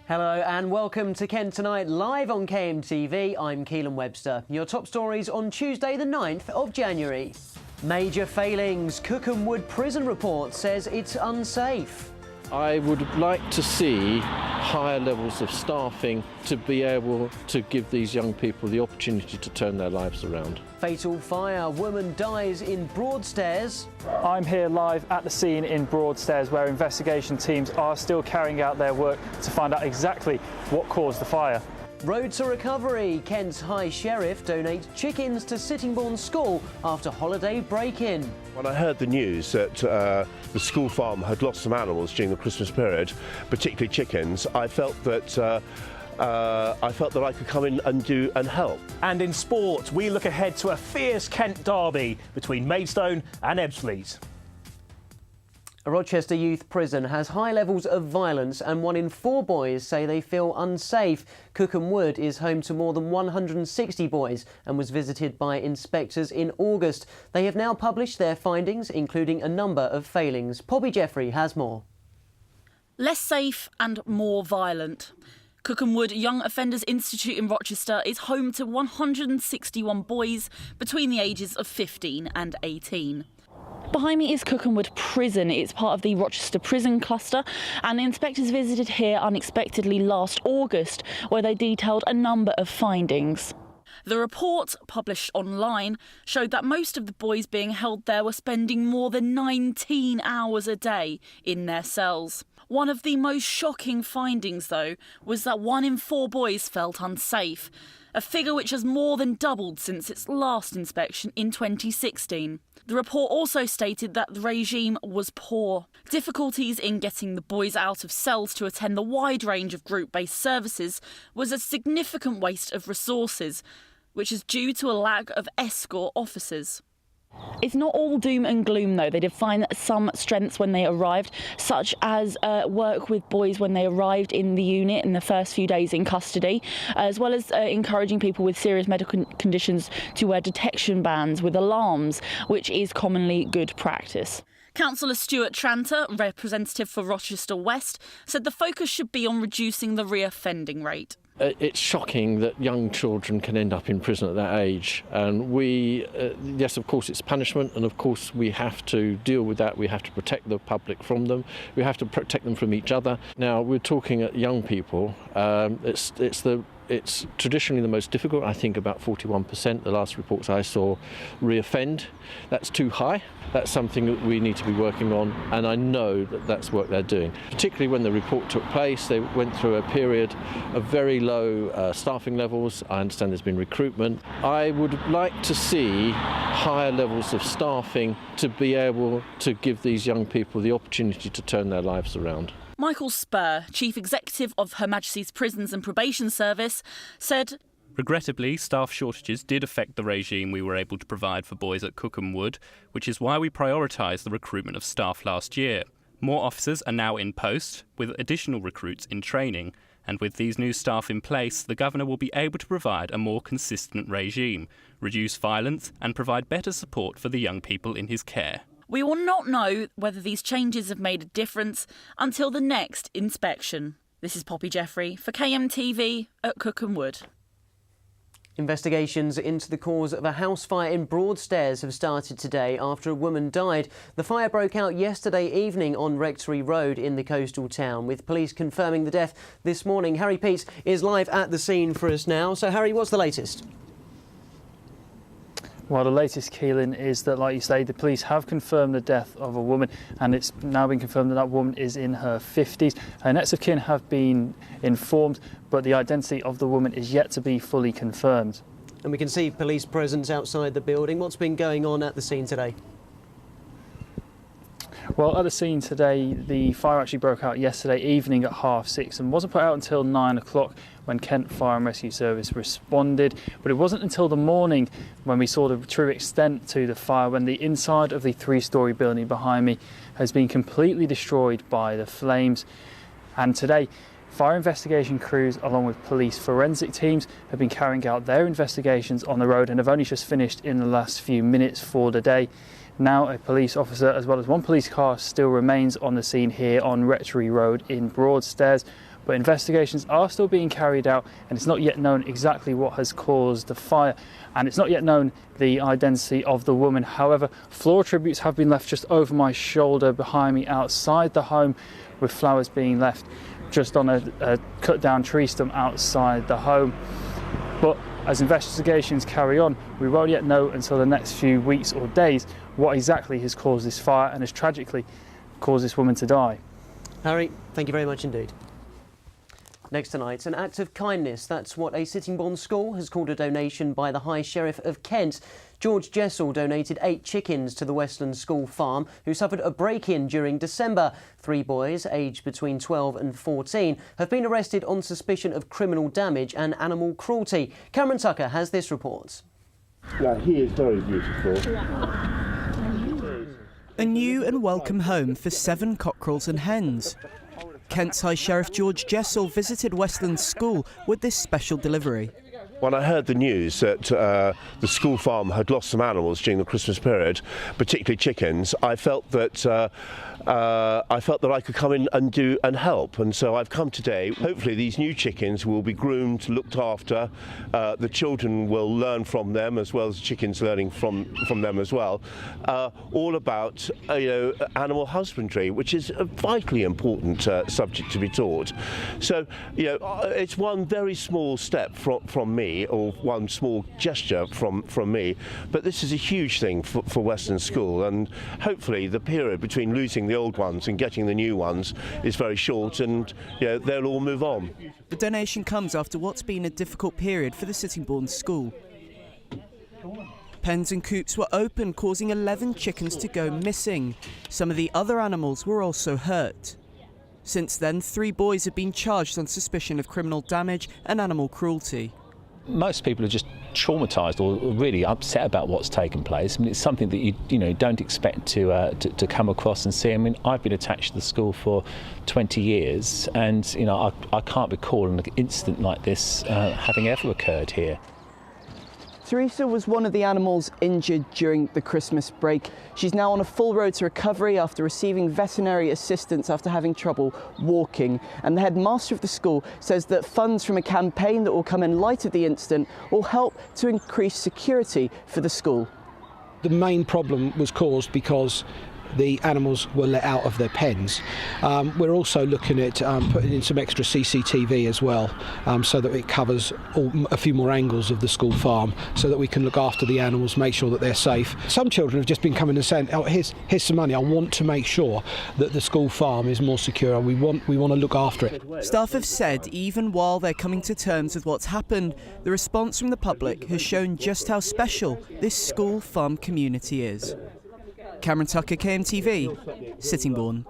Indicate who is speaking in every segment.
Speaker 1: Hello and welcome to Kent Tonight, live on KMTV. I'm Keelan Webster. Your top stories on Tuesday the 9th of January. Major failings. Cookham Wood prison report says it's unsafe.
Speaker 2: I would like to see higher levels of staffing to be able to give these young people the opportunity to turn their lives around.
Speaker 1: Fatal fire. Woman dies in Broadstairs.
Speaker 3: I'm here live at the scene in Broadstairs where investigation teams are still carrying out their work to find out exactly what caused the fire.
Speaker 1: Road to recovery. Kent's High Sheriff donates chickens to Sittingbourne School after holiday break-in.
Speaker 4: When I heard the news that the school farm had lost some animals during the Christmas period, particularly chickens, I felt that I could come in and help.
Speaker 5: And in sport, we look ahead to a fierce Kent derby between Maidstone and Ebbsfleet.
Speaker 1: A Rochester youth prison has high levels of violence and 1 in 4 boys say they feel unsafe. Cookham Wood is home to more than 160 boys and was visited by inspectors in August. They have now published their findings, including a number of failings. Poppy Jeffrey has more.
Speaker 6: Less safe and more violent. Cookham Wood Young Offenders Institute in Rochester is home to 161 boys between the ages of 15 and 18. Behind me is Cookham Wood Prison. It's part of the Rochester Prison Cluster, and the inspectors visited here unexpectedly last August, where they detailed a number of findings. The report, published online, showed that most of the boys being held there were spending more than 19 hours a day in their cells. One of the most shocking findings, though, was that 1 in 4 boys felt unsafe, a figure which has more than doubled since its last inspection in 2016. The report also stated that the regime was poor. Difficulties in getting the boys out of cells to attend the wide range of group-based services was a significant waste of resources, which is due to a lack of escort officers. It's not all doom and gloom, though. They did find some strengths when they arrived, such as work with boys when they arrived in the unit in the first few days in custody, as well as encouraging people with serious medical conditions to wear detection bands with alarms, which is commonly good practice. Councillor Stuart Tranter, representative for Rochester West, said the focus should be on reducing the reoffending rate.
Speaker 2: It's shocking that young children can end up in prison at that age, and yes, of course it's punishment, and of course we have to deal with that. We have to protect the public from them. We have to protect them from each other. Now we're talking at young people. It's traditionally the most difficult. I think about 41%, the last reports I saw, reoffend. That's too high. That's something that we need to be working on, and I know that that's work they're doing. Particularly when the report took place, they went through a period of very low staffing levels. I understand there's been recruitment. I would like to see higher levels of staffing to be able to give these young people the opportunity to turn their lives around.
Speaker 6: Michael Spur, Chief Executive of Her Majesty's Prisons and Probation Service, said,
Speaker 7: "Regrettably, staff shortages did affect the regime we were able to provide for boys at Cookham Wood, which is why we prioritised the recruitment of staff last year. More officers are now in post, with additional recruits in training, and with these new staff in place, the Governor will be able to provide a more consistent regime, reduce violence and provide better support for the young people in his care." We will not know whether these changes have made a difference until the next inspection. This is Poppy Jeffrey for KMTV at Cookham Wood.
Speaker 1: Investigations into the cause of a house fire in Broadstairs have started today after a woman died. The fire broke out yesterday evening on Rectory Road in the coastal town, with police confirming the death this morning. Harry Peets is live at the scene for us now. So, Harry, what's the latest?
Speaker 3: Well, the latest, Keelan, is that, like you say, the police have confirmed the death of a woman, and it's now been confirmed that that woman is in her 50s. Her next of kin have been informed, but the identity of the woman is yet to be fully confirmed.
Speaker 1: And we can see police presence outside the building. What's been going on at the scene today?
Speaker 3: Well, at the scene today, the fire actually broke out yesterday evening at 6:30 and wasn't put out until 9 o'clock when Kent Fire and Rescue Service responded. But it wasn't until the morning when we saw the true extent to the fire, when the inside of the 3-storey building behind me has been completely destroyed by the flames. And today, fire investigation crews, along with police forensic teams, have been carrying out their investigations on the road and have only just finished in the last few minutes for the day. Now a police officer as well as one police car still remains on the scene here on Rectory Road in Broadstairs, but investigations are still being carried out and it's not yet known exactly what has caused the fire, and it's not yet known the identity of the woman. However, floral tributes have been left just over my shoulder behind me outside the home, with flowers being left just on a cut down tree stump outside the home. But as investigations carry on, we won't yet know until the next few weeks or days what exactly has caused this fire and has tragically caused this woman to die.
Speaker 1: Harry, thank you very much indeed. Next tonight, an act of kindness. That's what a Sittingbourne school has called a donation by the High Sheriff of Kent. George Jessel donated 8 chickens to the Westland School farm, who suffered a break-in during December. 3 boys, aged between 12 and 14, have been arrested on suspicion of criminal damage and animal cruelty. Cameron Tucker has this report.
Speaker 4: Yeah, he is very beautiful.
Speaker 8: A new and welcome home for 7 cockerels and hens. Kent's High Sheriff George Jessel visited Westland School with this special delivery.
Speaker 4: When I heard the news that the school farm had lost some animals during the Christmas period, particularly chickens, I felt that I could come in and help, and so I've come today. Hopefully these new chickens will be groomed, looked after. The children will learn from them as well as the chickens learning from them as well. All about animal husbandry, which is a vitally important subject to be taught. So it's one very small step from me, or one small gesture from me, but this is a huge thing for Western School, and hopefully the period between losing the old ones and getting the new ones is very short, and they'll all move on.
Speaker 8: The donation comes after what's been a difficult period for the Sittingbourne school. Pens and coops were open, causing 11 chickens to go missing. Some of the other animals were also hurt. Since then, 3 boys have been charged on suspicion of criminal damage and animal cruelty.
Speaker 9: Most people are just traumatised or really upset about what's taken place. I mean, it's something that you don't expect to come across and see. I mean, I've been attached to the school for 20 years, and I can't recall an incident like this having ever occurred here.
Speaker 8: Teresa was one of the animals injured during the Christmas break. She's now on a full road to recovery after receiving veterinary assistance after having trouble walking. And the headmaster of the school says that funds from a campaign that will come in light of the incident will help to increase security for the school.
Speaker 10: The main problem was caused because the animals were let out of their pens. We're also looking at putting in some extra CCTV as well, so that it covers a few more angles of the school farm, so that we can look after the animals, make sure that they're safe. Some children have just been coming and saying, "Oh, here's some money. I want to make sure that the school farm is more secure, and we want to look after it."
Speaker 8: Staff have said even while they're coming to terms with what's happened, the response from the public has shown just how special this school farm community is. Cameron Tucker, KMTV, Sittingbourne.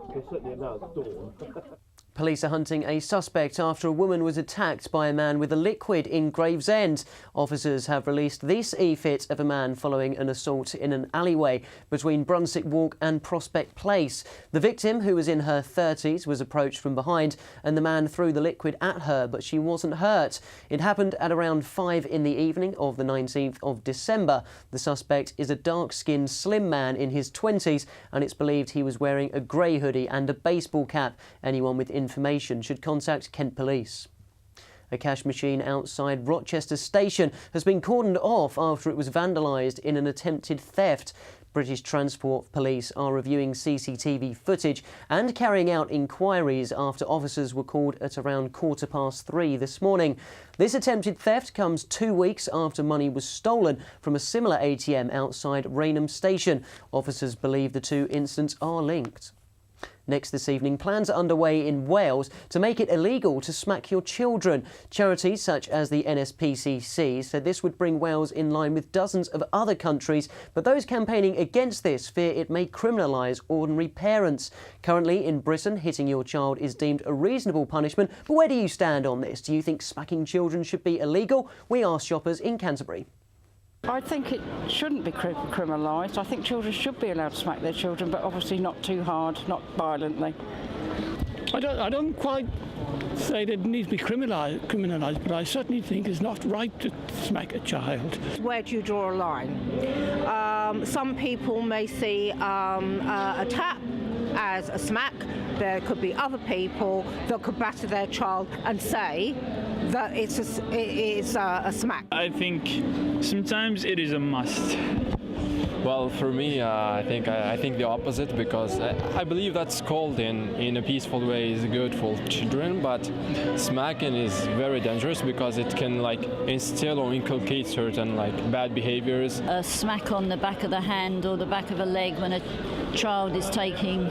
Speaker 1: Police are hunting a suspect after a woman was attacked by a man with a liquid in Gravesend. Officers have released this e-fit of a man following an assault in an alleyway between Brunswick Walk and Prospect Place. The victim, who was in her 30s, was approached from behind and the man threw the liquid at her, but she wasn't hurt. It happened at around 5 in the evening of the 19th of December. The suspect is a dark-skinned, slim man in his 20s, and it's believed he was wearing a grey hoodie and a baseball cap. Anyone with information should contact Kent Police. A cash machine outside Rochester Station has been cordoned off after it was vandalised in an attempted theft. British Transport Police are reviewing CCTV footage and carrying out inquiries after officers were called at around 3:15 this morning. This attempted theft comes 2 weeks after money was stolen from a similar ATM outside Rainham Station. Officers believe the 2 incidents are linked. Next this evening, plans are underway in Wales to make it illegal to smack your children. Charities such as the NSPCC said this would bring Wales in line with dozens of other countries, but those campaigning against this fear it may criminalise ordinary parents. Currently in Britain, hitting your child is deemed a reasonable punishment, but where do you stand on this? Do you think smacking children should be illegal? We asked shoppers in Canterbury.
Speaker 11: I think it shouldn't be criminalised. I think children should be allowed to smack their children, but obviously not too hard, not violently.
Speaker 12: I don't quite say that it needs to be criminalised, but I certainly think it's not right to smack a child.
Speaker 13: Where do you draw a line? Some people may see a tap as a smack. There could be other people that could batter their child and say that it is a smack.
Speaker 14: I think sometimes it is a must.
Speaker 15: Well, for me, I think the opposite, because I believe that scolding in a peaceful way is good for children, but smacking is very dangerous because it can instill or inculcate certain bad behaviors.
Speaker 16: A smack on the back of the hand or the back of a leg when a child is taking,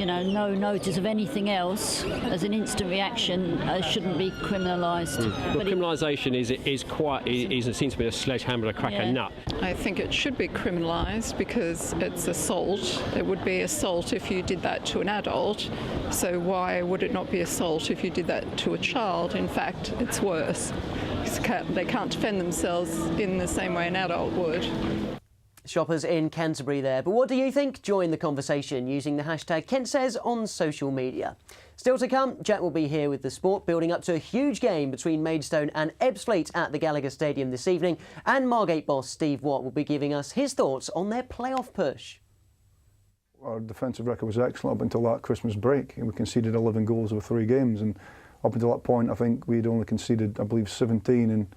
Speaker 16: no notice of anything else as an instant reaction shouldn't be criminalised.
Speaker 17: Well, criminalisation seems to be a sledgehammer to crack a nut.
Speaker 18: I think it should be criminalised because it's assault. It would be assault if you did that to an adult. So why would it not be assault if you did that to a child? In fact, it's worse. They can't defend themselves in the same way an adult would.
Speaker 1: Shoppers in Canterbury there. But what do you think? Join the conversation using the hashtag KentSays on social media. Still to come, Jack will be here with the sport, building up to a huge game between Maidstone and Ebbsfleet at the Gallagher Stadium this evening. And Margate boss Steve Watt will be giving us his thoughts on their playoff push.
Speaker 19: Our defensive record was excellent up until that Christmas break, and we conceded 11 goals over 3 games. And up until that point, I think we'd only conceded, I believe, 17 in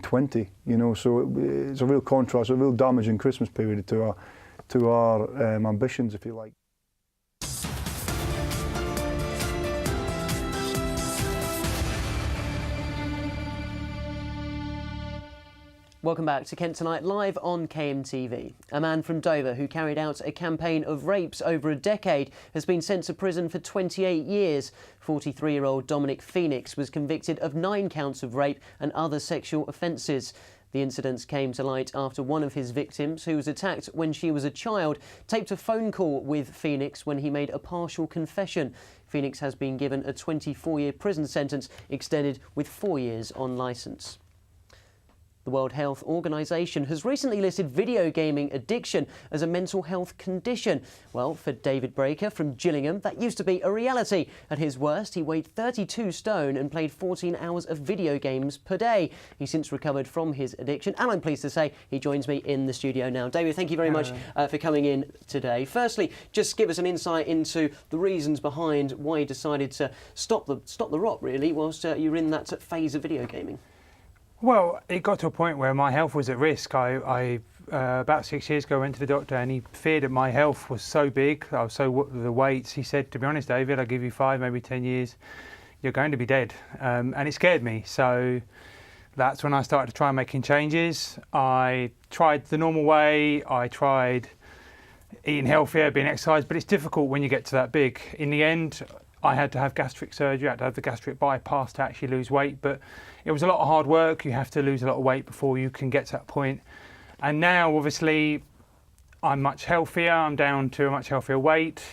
Speaker 19: 20, so it's a real contrast, a real damaging Christmas period to our ambitions, if you like.
Speaker 1: Welcome back to Kent Tonight, live on KMTV. A man from Dover who carried out a campaign of rapes over a decade has been sent to prison for 28 years. 43-year-old Dominic Phoenix was convicted of 9 counts of rape and other sexual offences. The incidents came to light after one of his victims, who was attacked when she was a child, taped a phone call with Phoenix when he made a partial confession. Phoenix has been given a 24-year prison sentence, extended with 4 years on licence. The World Health Organization has recently listed video gaming addiction as a mental health condition. Well, for David Breaker from Gillingham, that used to be a reality. At his worst, he weighed 32 stone and played 14 hours of video games per day. He's since recovered from his addiction, and I'm pleased to say he joins me in the studio now. David, thank you very much for coming in today. Firstly, just give us an insight into the reasons behind why you decided to stop the rot, really, whilst you were in that phase of video gaming.
Speaker 20: Well, it got to a point where my health was at risk. I about 6 years ago went to the doctor, and he feared that my health was so big, I was so the weights. He said, to be honest, David, I'll give you 5, maybe 10 years, you're going to be dead. And it scared me. So that's when I started to try making changes. I tried the normal way. I tried eating healthier, being exercised, but it's difficult when you get to that big. In the end, I had to have gastric surgery. I had to have the gastric bypass to actually lose weight, but it was a lot of hard work. You have to lose a lot of weight before you can get to that point. And now, obviously, I'm much healthier. I'm down to a much healthier weight.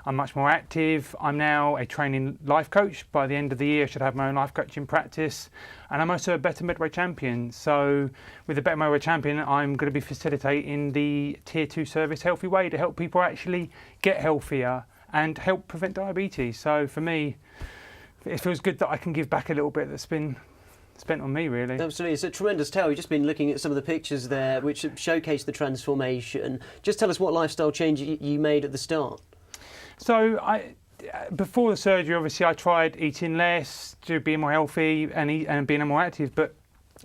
Speaker 20: I'm much more active. I'm now a training life coach. By the end of the year, I should have my own life coaching practice. And I'm also a better midway champion. So with the better midway champion, I'm going to be facilitating the Tier 2 service Healthy Way to help people actually get healthier and help prevent diabetes. So for me, it feels good that I can give back a little bit that's been spent on me, really.
Speaker 1: Absolutely, it's a tremendous tale. You've just been looking at some of the pictures there which showcase the transformation. Just tell us what lifestyle change you made at the start.
Speaker 20: So before the surgery, obviously, I tried eating less, to be more healthy and being more active, but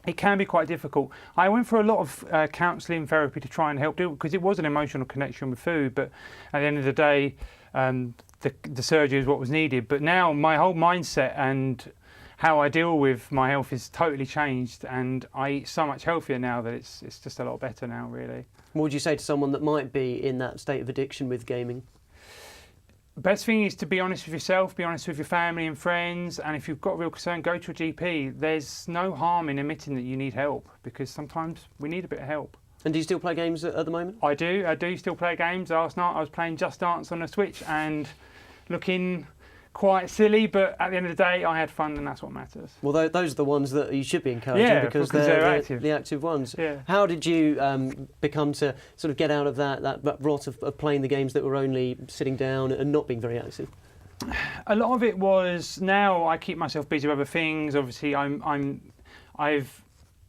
Speaker 20: it can be quite difficult. I went for a lot of counselling, therapy to try and help do it, because it was an emotional connection with food, but at the end of the day, the surgery is what was needed. But now my whole mindset and how I deal with my health is totally changed, and I eat so much healthier now that it's just a lot better now, really.
Speaker 1: What would you say to someone that might be in that state of addiction with gaming?
Speaker 20: Best thing is to be honest with yourself, be honest with your family and friends, and if you've got real concern, go to a GP. There's no harm in admitting that you need help, because sometimes we need a bit of help.
Speaker 1: And do you still play games at the moment?
Speaker 20: I do still play games. Last night I was playing Just Dance on the Switch and looking quite silly, but at the end of the day I had fun, and that's what matters.
Speaker 1: Well, those are the ones that you should be encouraging, because they're active. The active ones.
Speaker 20: Yeah.
Speaker 1: How did you become to sort of get out of that rot of playing the games that were only sitting down and not being very active?
Speaker 20: A lot of it was, now I keep myself busy with other things. Obviously I've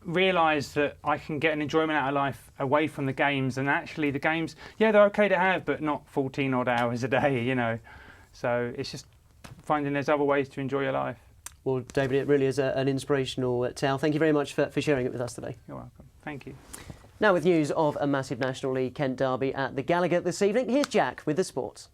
Speaker 20: realised that I can get an enjoyment out of life away from the games, and actually the games, yeah, they're okay to have, but not 14 odd hours a day, you know. So it's just finding there's other ways to enjoy your life.
Speaker 1: Well, David, it really is an inspirational tale. Thank you very much for sharing it with us today.
Speaker 20: You're welcome. Thank you.
Speaker 1: Now with news of a massive National League Kent derby at the Gallagher this evening, here's Jack with the sports.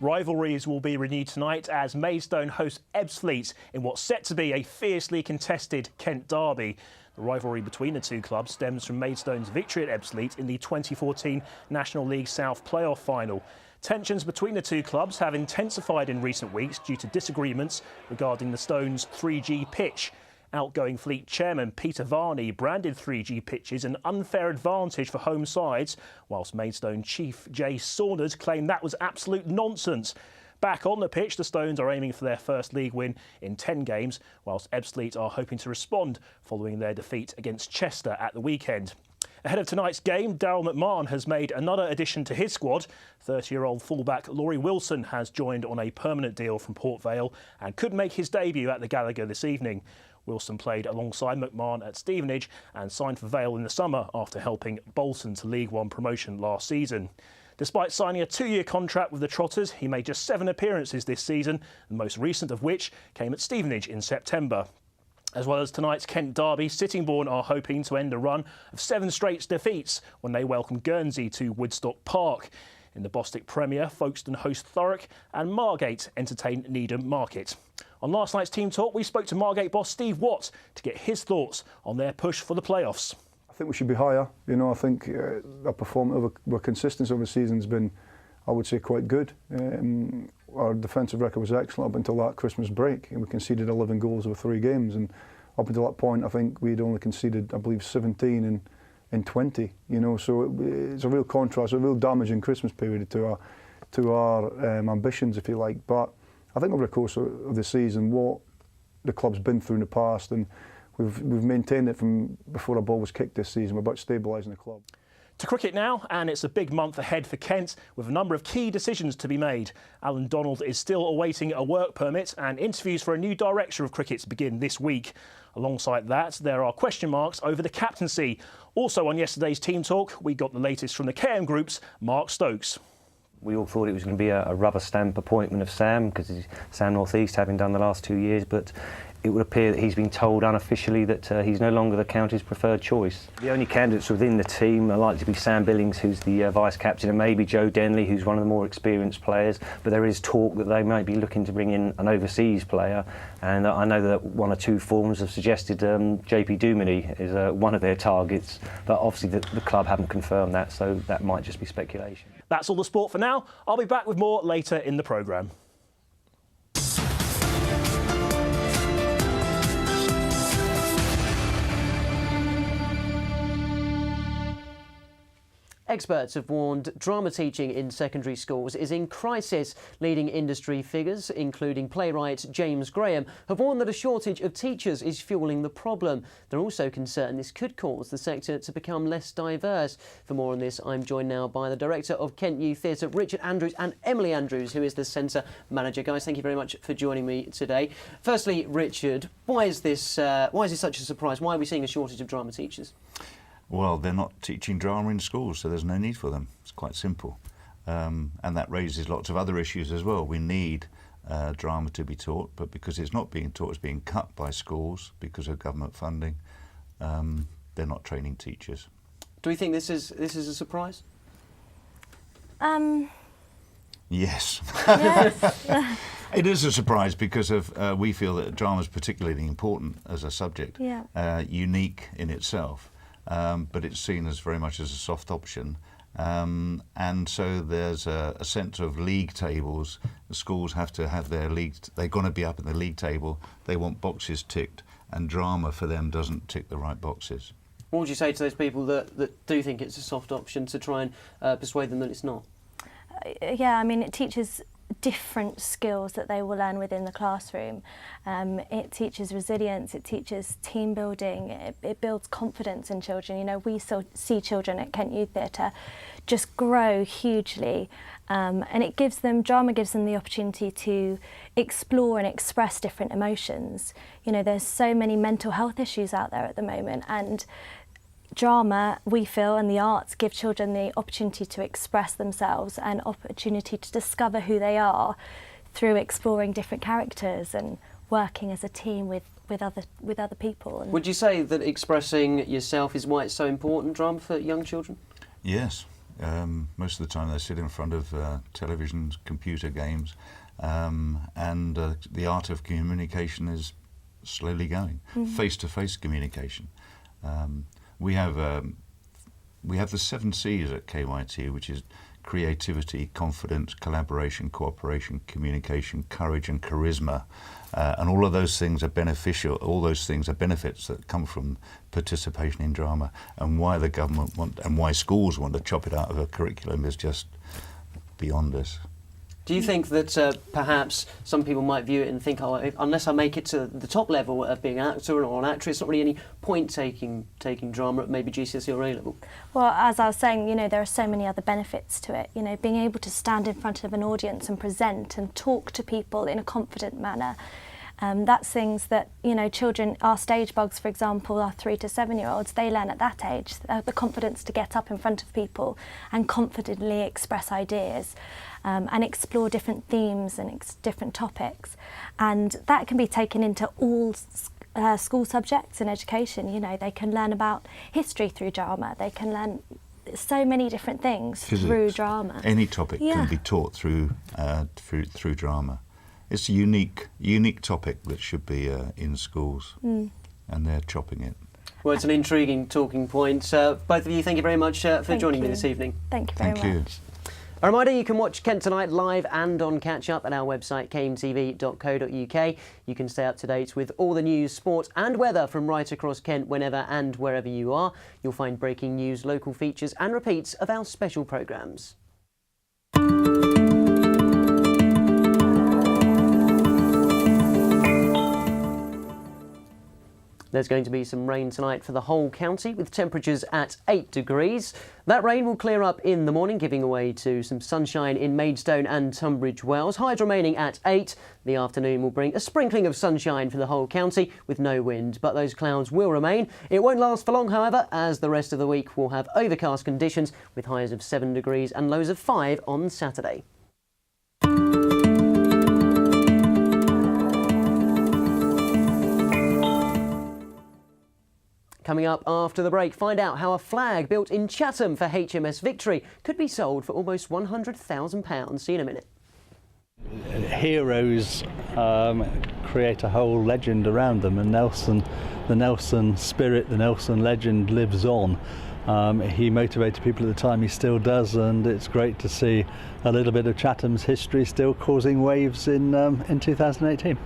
Speaker 5: Rivalries will be renewed tonight as Maidstone hosts Ebbsfleet in what's set to be a fiercely contested Kent derby. The rivalry between the two clubs stems from Maidstone's victory at Ebbsfleet in the 2014 National League South playoff final. Tensions between the two clubs have intensified in recent weeks due to disagreements regarding the Stones' 3G pitch. Outgoing Fleet chairman Peter Varney branded 3G pitches an unfair advantage for home sides, whilst Maidstone chief Jay Saunders claimed that was absolute nonsense. Back on the pitch, the Stones are aiming for their first league win in 10 games, whilst Ebbsfleet are hoping to respond following their defeat against Chester at the weekend. Ahead of tonight's game, Daryl McMahon has made another addition to his squad. 30-year-old fullback Laurie Wilson has joined on a permanent deal from Port Vale and could make his debut at the Gallagher this evening. Wilson played alongside McMahon at Stevenage and signed for Vale in the summer after helping Bolton to League One promotion last season. Despite signing a 2-year contract with the Trotters, he made just 7 appearances this season, the most recent of which came at Stevenage in September. As well as tonight's Kent derby, Sittingbourne are hoping to end a run of 7 straight defeats when they welcome Guernsey to Woodstock Park. In the Bostik Premier, Folkestone host Thurrock and Margate entertain Needham Market. On last night's Team Talk, we spoke to Margate boss Steve Watt to get his thoughts on their push for the playoffs.
Speaker 19: I think we should be higher. You know, I think our performance, our consistency over the season has been, I would say, quite good. Our defensive record was excellent up until that Christmas break, and we conceded 11 goals over 3 games. And up until that point, I think we'd only conceded, I believe, 17 in 20. You know, so it's a real contrast, a real damaging Christmas period to our ambitions, if you like. But I think over the course of the season, what the club's been through in the past, and we've maintained it from before a ball was kicked this season. We're about stabilising the club.
Speaker 5: To cricket now, and it's a big month ahead for Kent with a number of key decisions to be made. Alan Donald is still awaiting a work permit, and interviews for a new director of cricket begin this week. Alongside that, there are question marks over the captaincy. Also on yesterday's Team Talk, we got the latest from the KM Group's Mark Stokes.
Speaker 21: We all thought it was going to be a rubber stamp appointment of Sam, because he's Sam North East, having done the last 2 years, but it would appear that he's been told unofficially that he's no longer the county's preferred choice. The only candidates within the team are likely to be Sam Billings, who's the vice-captain, and maybe Joe Denley, who's one of the more experienced players, but there is talk that they might be looking to bring in an overseas player, and I know that 1 or 2 forums have suggested JP Duminy is one of their targets, but obviously the club haven't confirmed that, so that might just be speculation.
Speaker 5: That's all the sport for now. I'll be back with more later in the programme.
Speaker 1: Experts have warned drama teaching in secondary schools is in crisis. Leading industry figures, including playwright James Graham, have warned that a shortage of teachers is fuelling the problem. They're also concerned this could cause the sector to become less diverse. For more on this, I'm joined now by the director of Kent Youth Theatre, Richard Andrews, and Emily Andrews, who is the centre manager. Guys, thank you very much for joining me today. Firstly, Richard, why is this such a surprise? Why are we seeing a shortage of drama teachers?
Speaker 22: Well, they're not teaching drama in schools, so there's no need for them. It's quite simple. And that raises lots of other issues as well. We need drama to be taught, but because it's not being taught, it's being cut by schools because of government funding. They're not training teachers.
Speaker 1: Do we think this is a surprise?
Speaker 22: Yes. It is a surprise because of we feel that drama is particularly important as a subject, unique in itself. But it's seen as very much as a soft option. And so there's a sense of league tables. The schools have to have their league, they're going to be up in the league table. They want boxes ticked, and drama for them doesn't tick the right boxes.
Speaker 1: What would you say to those people that do think it's a soft option, to try and persuade them that it's not?
Speaker 23: Yeah, I mean, teachers
Speaker 2: different skills that they will learn within the classroom. It teaches resilience, it teaches team building, it builds confidence in children. You know, we see children at Kent Youth Theatre just grow hugely, and drama gives them the opportunity to explore and express different emotions. You know, there's so many mental health issues out there at the moment, and drama, we feel, and the arts give children the opportunity to express themselves and opportunity to discover who they are through exploring different characters and working as a team with other people. And
Speaker 1: would you say that expressing yourself is why it's so important, drama, for young children?
Speaker 22: Yes. Most of the time they sit in front of televisions, computer games, and the art of communication is slowly going. Face-to-face communication. We have the 7 C's at KYT, which is creativity, confidence, collaboration, cooperation, communication, courage and charisma. And all of those things are beneficial, all those things are benefits that come from participation in drama. And why the government and why schools want to chop it out of a curriculum is just beyond us.
Speaker 1: Do you think that perhaps some people might view it and think, oh, unless I make it to the top level of being an actor or an actress, it's not really any point taking drama at maybe GCSE or A-level?
Speaker 2: Well, as I was saying, you know, there are so many other benefits to it. You know, being able to stand in front of an audience and present and talk to people in a confident manner. That's things that, you know, children, our stage bugs, for example, our 3 to 7-year-olds, they learn at that age, the confidence to get up in front of people and confidently express ideas. And explore different themes and different topics, and that can be taken into all school subjects in education. You know, they can learn about history through drama. They can learn so many different things through drama.
Speaker 22: Any topic can be taught through drama. It's a unique topic that should be in schools, and they're chopping it.
Speaker 1: Well, it's an intriguing talking point. Both of you, thank you very much for joining me this evening.
Speaker 2: Thank you very much.
Speaker 1: A reminder, you can watch Kent Tonight live and on catch-up at our website, kmtv.co.uk. You can stay up to date with all the news, sport and weather from right across Kent whenever and wherever you are. You'll find breaking news, local features and repeats of our special programmes. There's going to be some rain tonight for the whole county, with temperatures at 8 degrees. That rain will clear up in the morning, giving way to some sunshine in Maidstone and Tunbridge Wells. Highs remaining at 8. The afternoon will bring a sprinkling of sunshine for the whole county, with no wind, but those clouds will remain. It won't last for long, however, as the rest of the week will have overcast conditions, with highs of 7 degrees and lows of 5 on Saturday. Coming up after the break, find out how a flag built in Chatham for HMS Victory could be sold for almost £100,000. See you in a minute.
Speaker 6: Heroes create a whole legend around them, and the Nelson spirit, the Nelson legend lives on. He motivated people at the time, he still does, and it's great to see a little bit of Chatham's history still causing waves in 2018.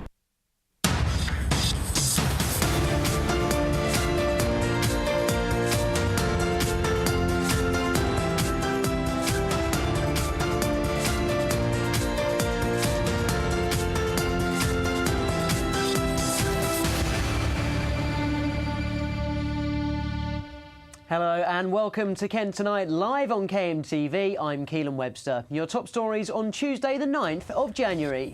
Speaker 1: Hello and welcome to Kent Tonight live on KMTV. I'm Keelan Webster. Your top stories on Tuesday the 9th of January.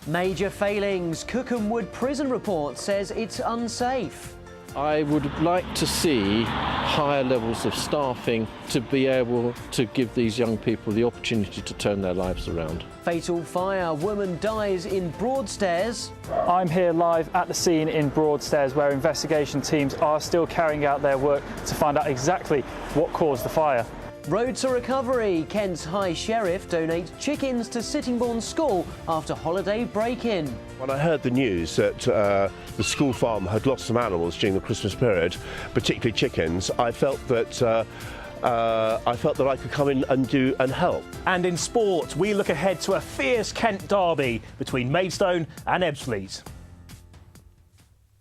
Speaker 1: Major failings. Cookham Wood prison report says it's unsafe.
Speaker 23: I would like to see higher levels of staffing to be able to give these young people the opportunity to turn their lives around.
Speaker 1: Fatal fire. Woman dies in Broadstairs.
Speaker 3: I'm here live at the scene in Broadstairs, where investigation teams are still carrying out their work to find out exactly what caused the fire.
Speaker 1: Road to recovery. Kent's High Sheriff donates chickens to Sittingbourne School after holiday break-in.
Speaker 4: When I heard the news that the school farm had lost some animals during the Christmas period, particularly chickens, I felt that I could come in and help.
Speaker 5: And in sport, we look ahead to a fierce Kent derby between Maidstone and Ebbsfleet.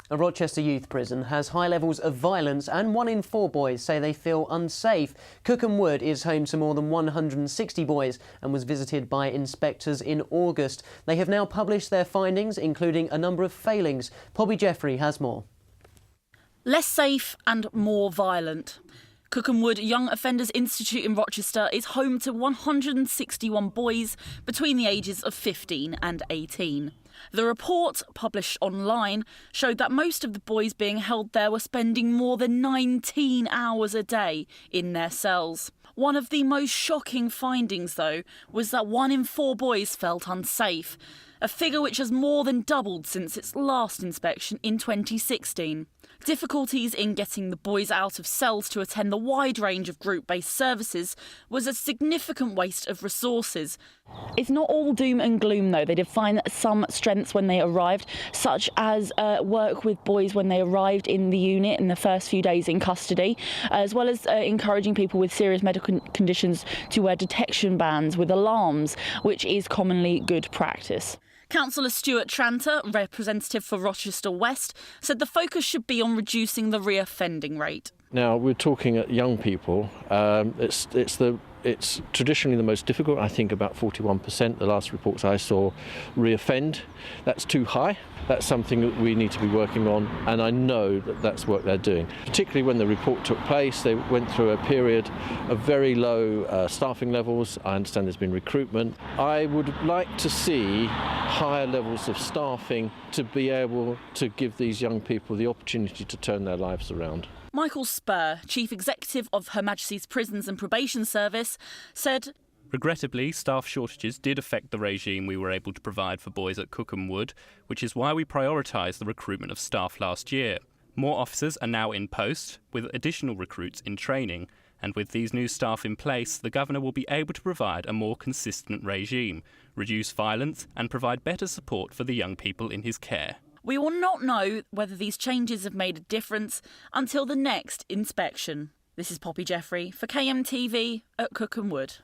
Speaker 1: A Rochester youth prison has high levels of violence and 1 in 4 boys say they feel unsafe. Cookham Wood is home to more than 160 boys and was visited by inspectors in August. They have now published their findings, including a number of failings. Poppy Jeffrey has more.
Speaker 7: Less safe and more violent. Cookham Wood Young Offenders Institute in Rochester is home to 161 boys between the ages of 15 and 18. The report, published online, showed that most of the boys being held there were spending more than 19 hours a day in their cells. One of the most shocking findings, though, was that 1 in 4 boys felt unsafe, a figure which has more than doubled since its last inspection in 2016. Difficulties in getting the boys out of cells to attend the wide range of group-based services was a significant waste of resources. It's not all doom and gloom, though. They did find some strengths when they arrived, such as work with boys when they arrived in the unit in the first few days in custody, as well as encouraging people with serious medical conditions to wear detection bands with alarms, which is commonly good practice. Councillor Stuart Tranter, representative for Rochester West, said the focus should be on reducing the reoffending rate.
Speaker 23: Now, we're talking at young people. It's traditionally the most difficult. I think about 41%, the last reports I saw, reoffend. That's too high. That's something that we need to be working on, and I know that that's work they're doing. Particularly when the report took place, they went through a period of very low staffing levels. I understand there's been recruitment. I would like to see higher levels of staffing to be able to give these young people the opportunity to turn their lives around.
Speaker 7: Michael Spur, Chief Executive of Her Majesty's Prisons and Probation Service, said,
Speaker 9: "Regrettably, staff shortages did affect the regime we were able to provide for boys at Cookham Wood, which is why we prioritised the recruitment of staff last year. More officers are now in post, with additional recruits in training, and with these new staff in place, the Governor will be able to provide a more consistent regime, reduce violence and provide better support for the young people in his care."
Speaker 7: We will not know whether these changes have made a difference until the next inspection. This is Poppy Jeffrey for KMTV at Cookham Wood.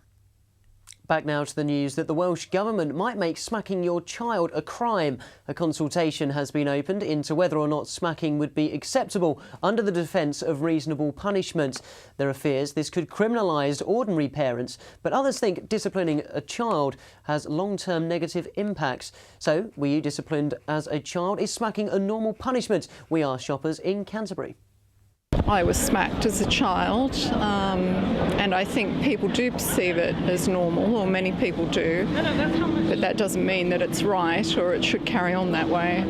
Speaker 1: Back now to the news that the Welsh Government might make smacking your child a crime. A consultation has been opened into whether or not smacking would be acceptable under the defence of reasonable punishment. There are fears this could criminalise ordinary parents, but others think disciplining a child has long-term negative impacts. So, were you disciplined as a child? Is smacking a normal punishment? We asked shoppers in Canterbury.
Speaker 18: I was smacked as a child, and I think people do perceive it as normal, or many people do, but that doesn't mean that it's right or it should carry on that way.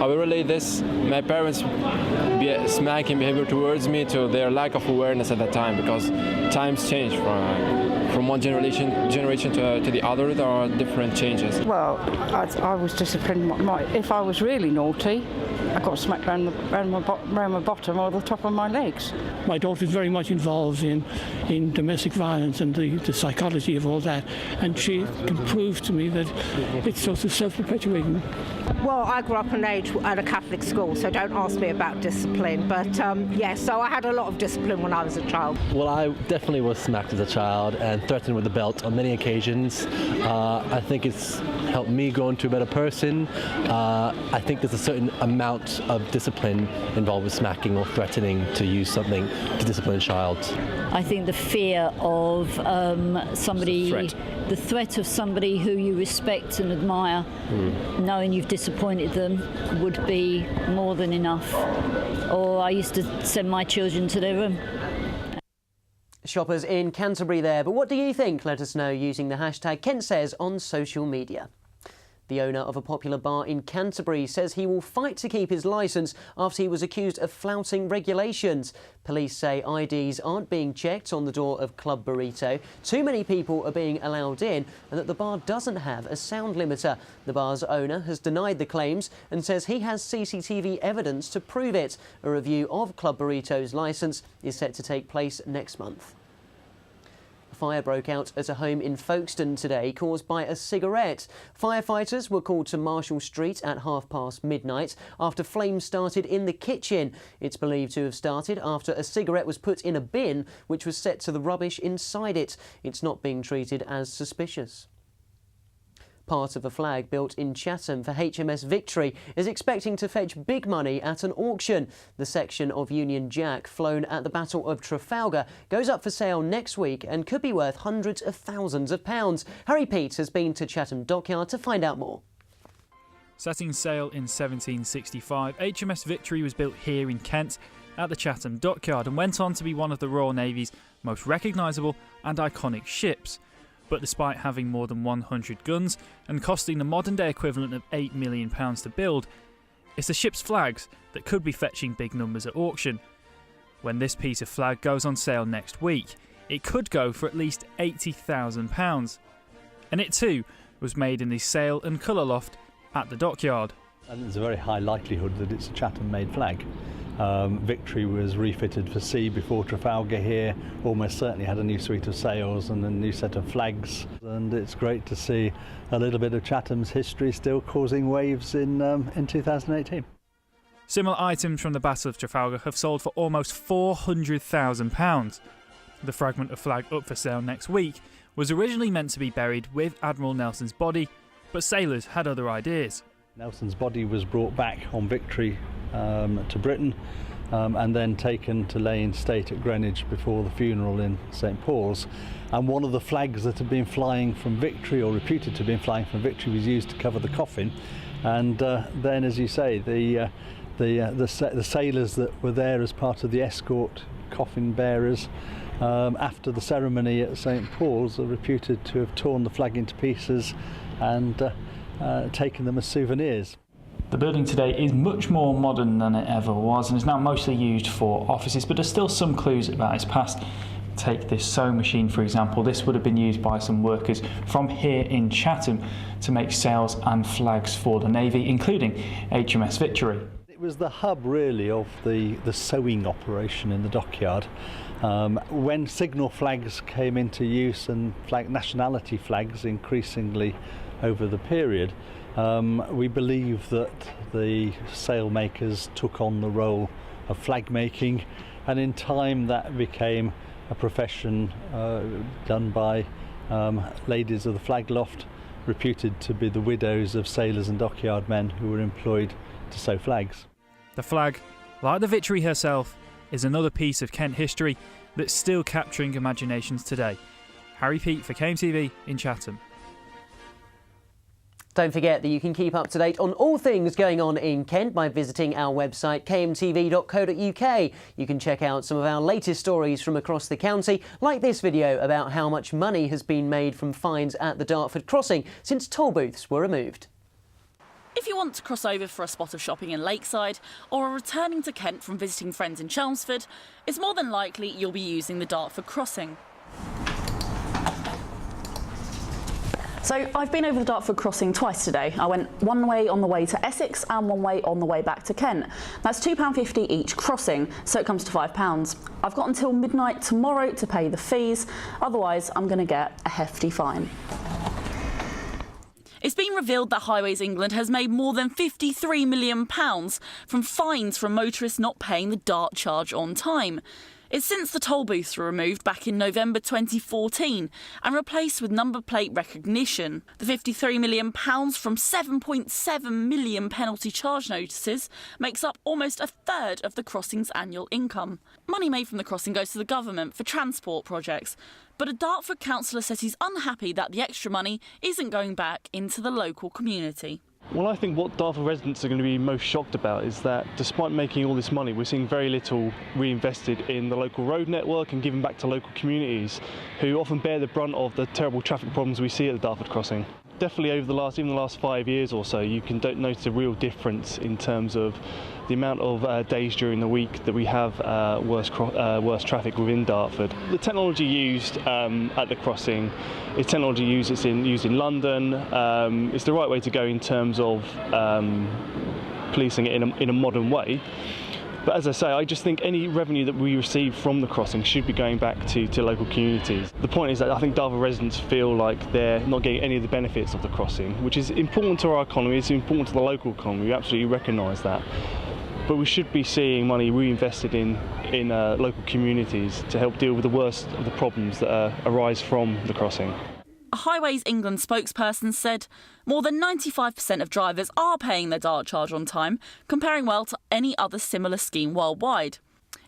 Speaker 15: I will relate this, my parents' smacking behavior towards me, to their lack of awareness at that time, because times change from one generation to the other. There are different changes.
Speaker 11: Well, I was disciplined. If I was really naughty, I got smacked round my bottom or the top of my legs.
Speaker 12: My daughter is very much involved in domestic violence and the psychology of all that, and she can prove to me that it's sort of self-perpetuating.
Speaker 13: Well, I grew up at a Catholic school, so don't ask me about discipline. But yes, so I had a lot of discipline when I was a child.
Speaker 10: Well, I definitely was smacked as a child and threatened with the belt on many occasions. I think it's helped me grow into a better person. I think there's a certain amount of discipline involved with smacking or threatening to use something to discipline a child.
Speaker 16: I think the fear of the threat of somebody who you respect and admire, knowing you've disappointed them, would be more than enough. Or I used to send my children to their room.
Speaker 1: Shoppers in Canterbury there, but what do you think? Let us know using the hashtag Kent Says on social media. The owner of a popular bar in Canterbury says he will fight to keep his licence after he was accused of flouting regulations. Police say IDs aren't being checked on the door of Club Burrito, too many people are being allowed in, and that the bar doesn't have a sound limiter. The bar's owner has denied the claims and says he has CCTV evidence to prove it. A review of Club Burrito's licence is set to take place next month. A fire broke out at a home in Folkestone today, caused by a cigarette. Firefighters were called to Marshall Street at midnight after flames started in the kitchen. It's believed to have started after a cigarette was put in a bin, which was set to the rubbish inside it. It's not being treated as suspicious. Part of a flag built in Chatham for HMS Victory is expecting to fetch big money at an auction. The section of Union Jack flown at the Battle of Trafalgar goes up for sale next week and could be worth hundreds of thousands of pounds. Harry Pete has been to Chatham Dockyard to find out more.
Speaker 3: Setting sail in 1765, HMS Victory was built here in Kent at the Chatham Dockyard and went on to be one of the Royal Navy's most recognisable and iconic ships. But despite having more than 100 guns and costing the modern-day equivalent of £8 million to build, it's the ship's flags that could be fetching big numbers at auction. When this piece of flag goes on sale next week, it could go for at least £80,000. And it too was made in the sail and colour loft at the dockyard.
Speaker 6: And there's a very high likelihood that it's a Chatham-made flag. Victory was refitted for sea before Trafalgar here, almost certainly had a new suite of sails and a new set of flags, and it's great to see a little bit of Chatham's history still causing waves in 2018.
Speaker 3: Similar items from the Battle of Trafalgar have sold for almost £400,000. The fragment of flag up for sale next week was originally meant to be buried with Admiral Nelson's body, but sailors had other ideas.
Speaker 6: Nelson's body was brought back on Victory to Britain and then taken to lay in state at Greenwich before the funeral in St Paul's. And one of the flags that had been flying from Victory, or reputed to have been flying from Victory, was used to cover the coffin. And then, as you say, the sailors that were there as part of the escort coffin bearers after the ceremony at St Paul's are reputed to have torn the flag into pieces and taken them as souvenirs.
Speaker 3: The building today is much more modern than it ever was and is now mostly used for offices, but there's still some clues about its past. Take this sewing machine, for example. This would have been used by some workers from here in Chatham to make sails and flags for the Navy, including HMS Victory.
Speaker 6: It was the hub, really, of the sewing operation in the dockyard. When signal flags came into use and nationality flags increasingly over the period, we believe that the sailmakers took on the role of flag making, and in time that became a profession done by ladies of the flag loft, reputed to be the widows of sailors and dockyard men who were employed to sew flags.
Speaker 3: The flag, like the Victory herself, is another piece of Kent history that's still capturing imaginations today. Harry Pete for KMTV in Chatham.
Speaker 1: Don't forget that you can keep up to date on all things going on in Kent by visiting our website kmtv.co.uk. You can check out some of our latest stories from across the county, like this video about how much money has been made from fines at the Dartford crossing since toll booths were removed.
Speaker 7: If you want to cross over for a spot of shopping in Lakeside or are returning to Kent from visiting friends in Chelmsford, it's more than likely you'll be using the Dartford crossing.
Speaker 8: So I've been over the Dartford crossing twice today. I went one way on the way to Essex and one way on the way back to Kent. That's £2.50 each crossing, so it comes to £5. I've got until midnight tomorrow to pay the fees, otherwise I'm going to get a hefty fine.
Speaker 7: It's been revealed that Highways England has made more than £53 million from fines from motorists not paying the DART charge on time. It's since the toll booths were removed back in November 2014 and replaced with number plate recognition. The £53 million from 7.7 million penalty charge notices makes up almost a third of the crossing's annual income. Money made from the crossing goes to the government for transport projects, but a Dartford councillor says he's unhappy that the extra money isn't going back into the local community.
Speaker 3: Well, I think what Dartford residents are going to be most shocked about is that despite making all this money, we're seeing very little reinvested in the local road network and given back to local communities who often bear the brunt of the terrible traffic problems we see at the Dartford crossing. Definitely over the last 5 years or so, you can notice a real difference in terms of the amount of days during the week that we have worse traffic within Dartford. The technology used at the crossing is technology used in London. It's the right way to go in terms of policing it in a modern way. But as I say, I just think any revenue that we receive from the crossing should be going back to local communities. The point is that I think Dartford residents feel like they're not getting any of the benefits of the crossing, which is important to our economy, it's important to the local economy, we absolutely recognise that. But we should be seeing money reinvested in local communities to help deal with the worst of the problems that arise from the crossing.
Speaker 7: a Highways England spokesperson said more than 95% of drivers are paying their dart charge on time, comparing well to any other similar scheme worldwide.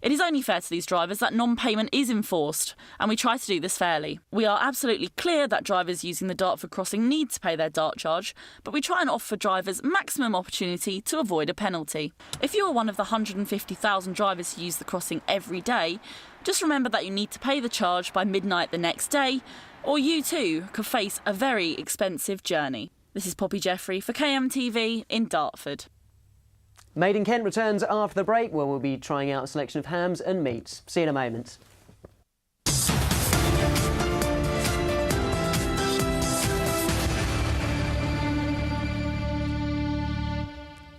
Speaker 7: It is only fair to these drivers that non-payment is enforced, and we try to do this fairly. We are absolutely clear that drivers using the Dartford crossing need to pay their dart charge, but we try and offer drivers maximum opportunity to avoid a penalty. If you are one of the 150,000 drivers who use the crossing every day, just remember that you need to pay the charge by midnight the next day, or you too could face a very expensive journey. This is Poppy Jeffrey for KMTV in Dartford.
Speaker 1: Made in Kent returns after the break, where we'll be trying out a selection of hams and meats. See you in a moment.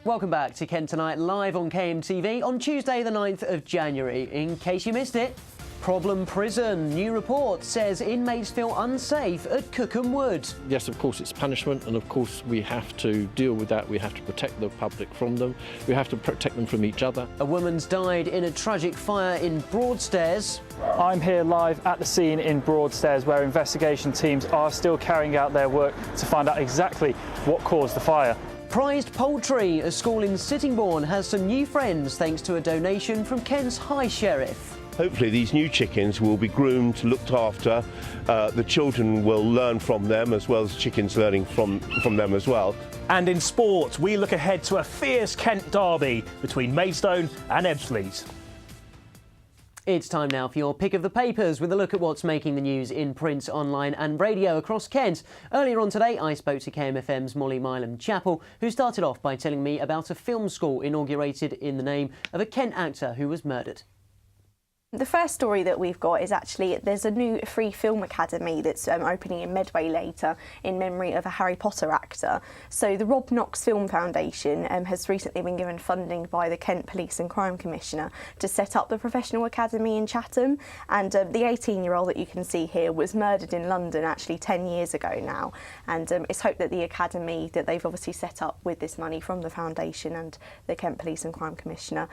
Speaker 1: Welcome back to Kent Tonight, live on KMTV on Tuesday the 9th of January. In case you missed it, problem prison. New report says inmates feel unsafe at Cookham Wood.
Speaker 23: Yes, of course, it's punishment, and of course we have to deal with that. We have to protect the public from them. We have to protect them from each other.
Speaker 1: A woman's died in a tragic fire in Broadstairs.
Speaker 3: I'm here live at the scene in Broadstairs, where investigation teams are still carrying out their work to find out exactly what caused the fire.
Speaker 1: Prized poultry. A school in Sittingbourne has some new friends thanks to a donation from Kent's High Sheriff.
Speaker 4: Hopefully these new chickens will be groomed, looked after. The children will learn from them, as well as chickens learning from them as well.
Speaker 5: And in sport, we look ahead to a fierce Kent derby between Maidstone and Ebbsfleet.
Speaker 1: It's time now for your pick of the papers, with a look at what's making the news in print, online and radio across Kent. Earlier on today, I spoke to KMFM's Molly Milam-Chappell, who started off by telling me about a film school inaugurated in the name of a Kent actor who was murdered.
Speaker 14: The first story that we've got is actually there's a new free film academy that's opening in Medway later in memory of a Harry Potter actor. So the Rob Knox Film Foundation has recently been given funding by the Kent Police and Crime Commissioner to set up the professional academy in Chatham, and the 18-year-old that you can see here was murdered in London actually 10 years ago now, and it's hoped that the academy that they've obviously set up with this money from the foundation and the Kent Police and Crime Commissioner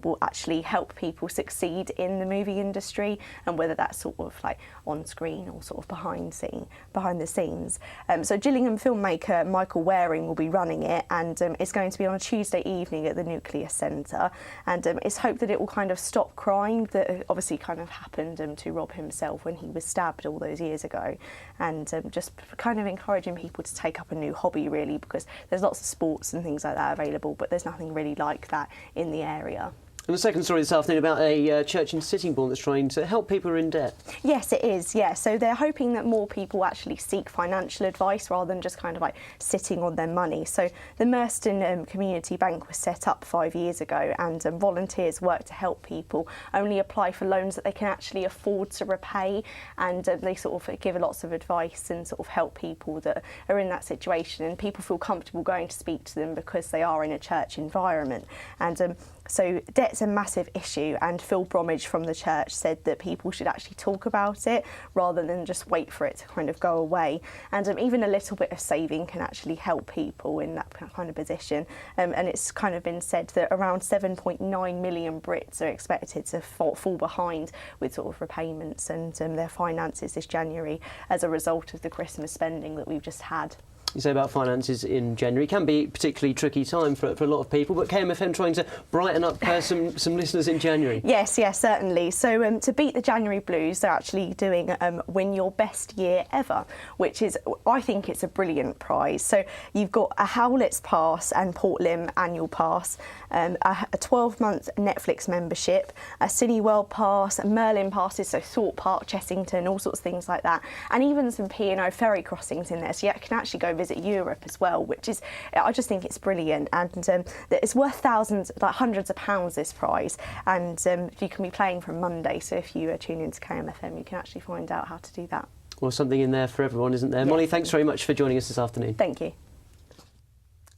Speaker 14: will actually help people succeed in the movie industry, and whether that's sort of like on screen or sort of behind the scenes. So Gillingham filmmaker Michael Waring will be running it, and it's going to be on a Tuesday evening at the Nucleus Centre, and it's hoped that it will kind of stop crime that obviously kind of happened to Rob himself when he was stabbed all those years ago, and just kind of encouraging people to take up a new hobby really, because there's lots of sports and things like that available, but there's nothing really like that in the area.
Speaker 1: And the second story this afternoon about a church in Sittingbourne that's trying to help people who are in debt.
Speaker 14: Yes, it is, yeah. So they're hoping that more people actually seek financial advice rather than just kind of like sitting on their money. So the Merston Community Bank was set up 5 years ago, and volunteers work to help people only apply for loans that they can actually afford to repay, and they sort of give lots of advice and sort of help people that are in that situation, and people feel comfortable going to speak to them because they are in a church environment. And so debt's a massive issue, and Phil Bromwich from the church said that people should actually talk about it rather than just wait for it to kind of go away. And even a little bit of saving can actually help people in that kind of position. And it's kind of been said that around 7.9 million Brits are expected to fall behind with sort of repayments and their finances this January as a result of the Christmas spending that we've just had.
Speaker 1: You say about finances in January. It can be a particularly tricky time for a lot of people, but KMFM trying to brighten up some listeners in January.
Speaker 14: Yes, certainly. So to beat the January blues, they're actually doing Win Your Best Year Ever, which is, I think it's a brilliant prize. So you've got a Howlett's Pass and Port Lim annual pass, a 12-month Netflix membership, a Cineworld pass, Merlin passes, so Thorpe Park, Chessington, all sorts of things like that, and even some P&O ferry crossings in there. So you can actually go visit Europe as well, which is, I just think it's brilliant, and it's worth thousands, like hundreds of pounds, this prize, and you can be playing from Monday, so if you tune into KMFM you can actually find out how to do that.
Speaker 1: Well, something in there for everyone, isn't there? Yes. Molly, thanks very much for joining us this afternoon.
Speaker 14: Thank you.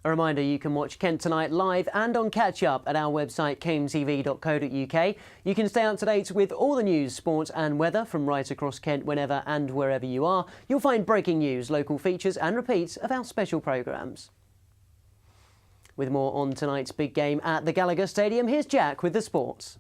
Speaker 1: A reminder, you can watch Kent Tonight live and on catch-up at our website kmtv.co.uk. You can stay up to date with all the news, sport and weather from right across Kent whenever and wherever you are. You'll find breaking news, local features and repeats of our special programmes. With more on tonight's big game at the Gallagher Stadium, here's Jack with the sports.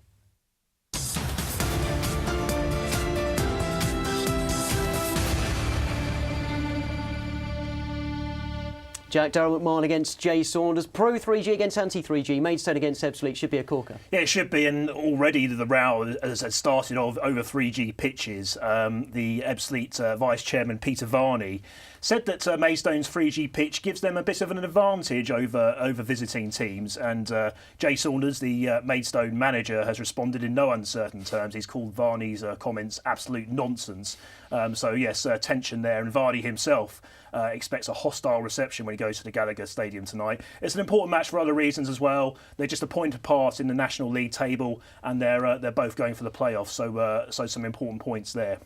Speaker 1: Jack, Darryl McMahon against Jay Saunders. Pro 3G against Anti-3G. Maidstone against Ebbsfleet should be a corker.
Speaker 5: Yeah, it should be, and already the row has started over 3G pitches. The Ebbsfleet Vice Chairman Peter Varney said that Maidstone's 3G pitch gives them a bit of an advantage over visiting teams, and Jay Saunders, the Maidstone manager, has responded in no uncertain terms. He's called Varney's comments absolute nonsense. So yes, tension there, and Varney himself expects a hostile reception when he goes to the Gallagher Stadium tonight. It's an important match for other reasons as well. They're just a point apart in the National League table, and they're both going for the playoffs. So some important points there.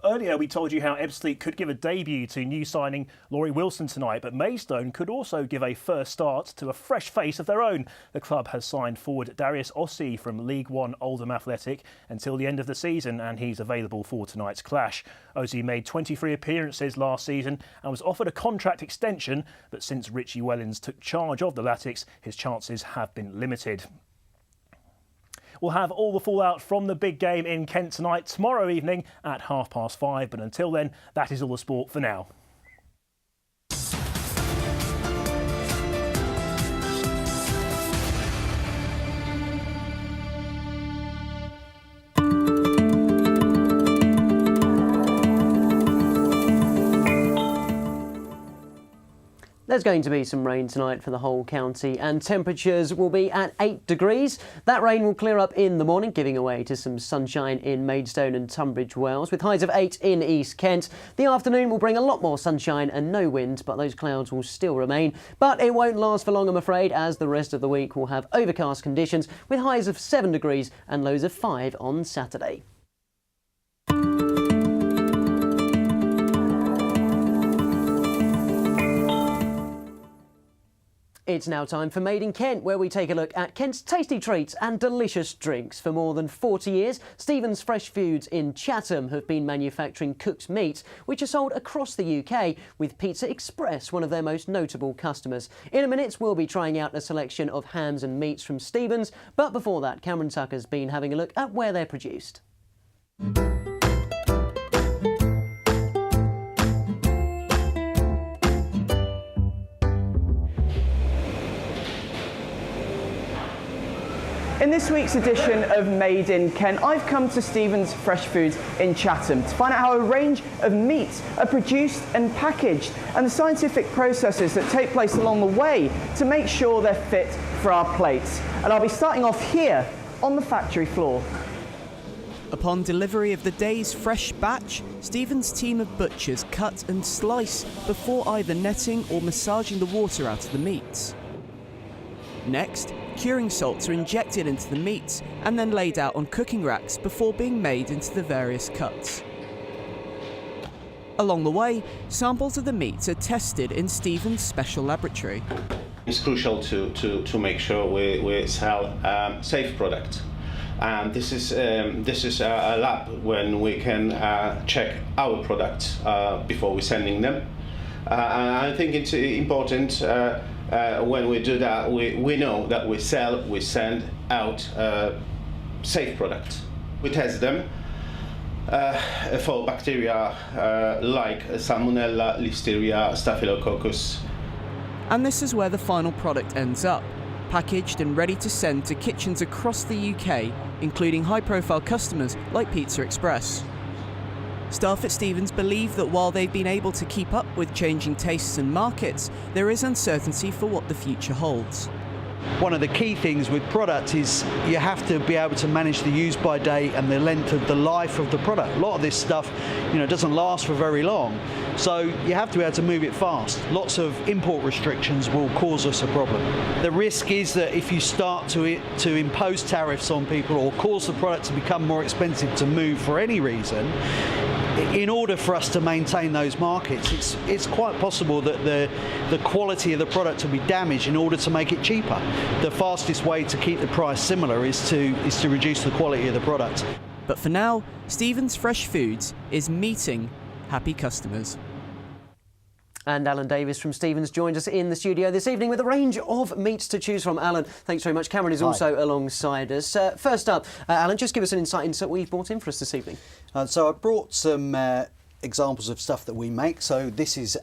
Speaker 5: Earlier we told you how Ebbsfleet could give a debut to new signing Laurie Wilson tonight, but Maidstone could also give a first start to a fresh face of their own. The club has signed forward Darius Ossie from League One Oldham Athletic until the end of the season, and he's available for tonight's clash. Ossie made 23 appearances last season and was offered a contract extension, but since Richie Wellens took charge of the Latics, his chances have been limited. We'll have all the fallout from the big game in Kent tonight, tomorrow evening at 5:30. But until then, that is all the sport for now.
Speaker 1: There's going to be some rain tonight for the whole county, and temperatures will be at 8 degrees. That rain will clear up in the morning, giving way to some sunshine in Maidstone and Tunbridge Wells, with highs of 8 in East Kent. The afternoon will bring a lot more sunshine and no wind, but those clouds will still remain. But it won't last for long, I'm afraid, as the rest of the week will have overcast conditions, with highs of 7 degrees and lows of 5 on Saturday. It's now time for Made in Kent, where we take a look at Kent's tasty treats and delicious drinks. For more than 40 years, Stephen's Fresh Foods in Chatham have been manufacturing cooked meats, which are sold across the UK, with Pizza Express one of their most notable customers. In a minute, we'll be trying out a selection of hams and meats from Stephen's, but before that, Cameron Tucker's been having a look at where they're produced.
Speaker 17: In this week's edition of Made in Kent, I've come to Stephen's Fresh Foods in Chatham to find out how a range of meats are produced and packaged, and the scientific processes that take place along the way to make sure they're fit for our plates. And I'll be starting off here on the factory floor.
Speaker 19: Upon delivery of the day's fresh batch, Stephen's team of butchers cut and slice before either netting or massaging the water out of the meats. Next, curing salts are injected into the meats and then laid out on cooking racks before being made into the various cuts. Along the way, samples of the meats are tested in Stephen's special laboratory.
Speaker 20: It's crucial to make sure we sell safe product. And this is a lab when we can check our products before we're sending them. And I think it's important when we do that, we know that we send out safe products. We test them for bacteria like Salmonella, Listeria, Staphylococcus.
Speaker 19: And this is where the final product ends up, packaged and ready to send to kitchens across the UK, including high-profile customers like Pizza Express. Staff at Stephen's believe that while they've been able to keep up with changing tastes and markets, there is uncertainty for what the future holds.
Speaker 24: One of the key things with product is you have to be able to manage the use by date and the length of the life of the product. A lot of this stuff, doesn't last for very long, so you have to be able to move it fast. Lots of import restrictions will cause us a problem. The risk is that if you start to impose tariffs on people or cause the product to become more expensive to move for any reason, in order for us to maintain those markets, it's quite possible that the quality of the product will be damaged in order to make it cheaper. The fastest way to keep the price similar is to reduce the quality of the product.
Speaker 19: But for now, Stephen's Fresh Foods is meeting happy customers.
Speaker 1: And Alan Davis from Stephen's joined us in the studio this evening with a range of meats to choose from. Alan, thanks very much. Cameron is also alongside us. First up, Alan, just give us an insight into what you've brought in for us this evening.
Speaker 25: So I brought some
Speaker 24: examples of stuff that we make. So this is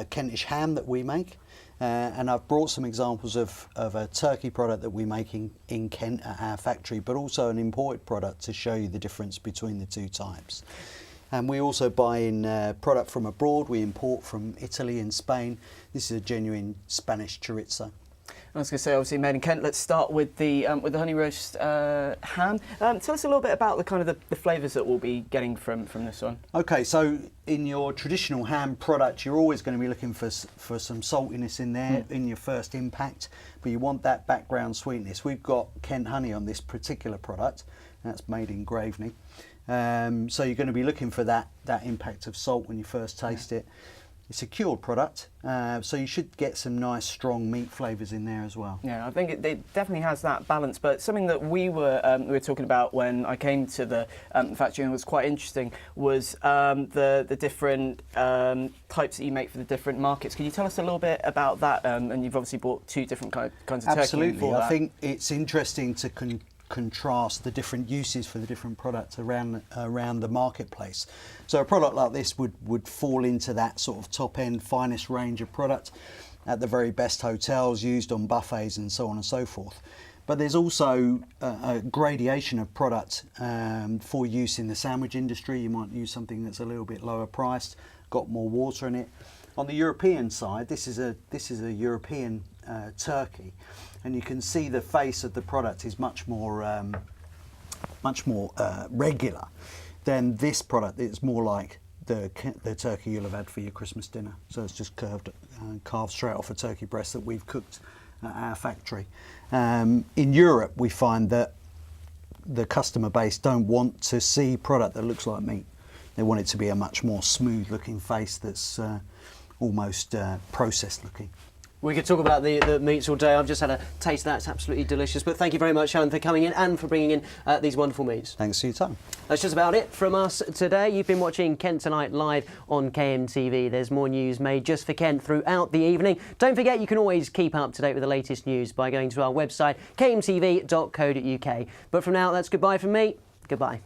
Speaker 24: Kentish ham that we make. And I've brought some examples of a turkey product that we make in Kent at our factory, but also an imported product to show you the difference between the two types. And we also buy in product from abroad. We import from Italy and Spain. This is a genuine Spanish chorizo.
Speaker 2: I was going to say, obviously, made in Kent. Let's start with the honey roast ham. Tell us a little bit about the flavours that we'll be getting from this one.
Speaker 24: Okay, so in your traditional ham product, you're always going to be looking for some saltiness in there in your first impact, but you want that background sweetness. We've got Kent honey on this particular product. That's made in Graveney. So you're going to be looking for that impact of salt when you first taste it. It's a cured product, so you should get some nice strong meat flavours in there as well.
Speaker 2: Yeah, I think it definitely has that balance. But something that we were talking about when I came to the factory and was quite interesting was the different types that you make for the different markets. Can you tell us a little bit about that? And you've obviously bought two different kinds of turkey.
Speaker 24: Absolutely, I think it's interesting to contrast the different uses for the different products around the marketplace. So a product like this would fall into that sort of top end, finest range of product at the very best hotels, used on buffets and so on and so forth. But there's also a gradation of product for use in the sandwich industry. You might use something that's a little bit lower priced, got more water in it. On the European side, this is a European turkey, and you can see the face of the product is much more regular than this product. It's more like the turkey you'll have had for your Christmas dinner. So it's just carved straight off a turkey breast that we've cooked at our factory. In Europe, we find that the customer base don't want to see product that looks like meat. They want it to be a much more smooth looking face that's almost processed looking.
Speaker 1: We could talk about the meats all day. I've just had a taste of that. It's absolutely delicious. But thank you very much, Alan, for coming in and for bringing in these wonderful meats.
Speaker 24: Thanks for your time.
Speaker 1: That's just about it from us today. You've been watching Kent Tonight live on KMTV. There's more news made just for Kent throughout the evening. Don't forget, you can always keep up to date with the latest news by going to our website, kmtv.co.uk. But from now, that's goodbye from me. Goodbye.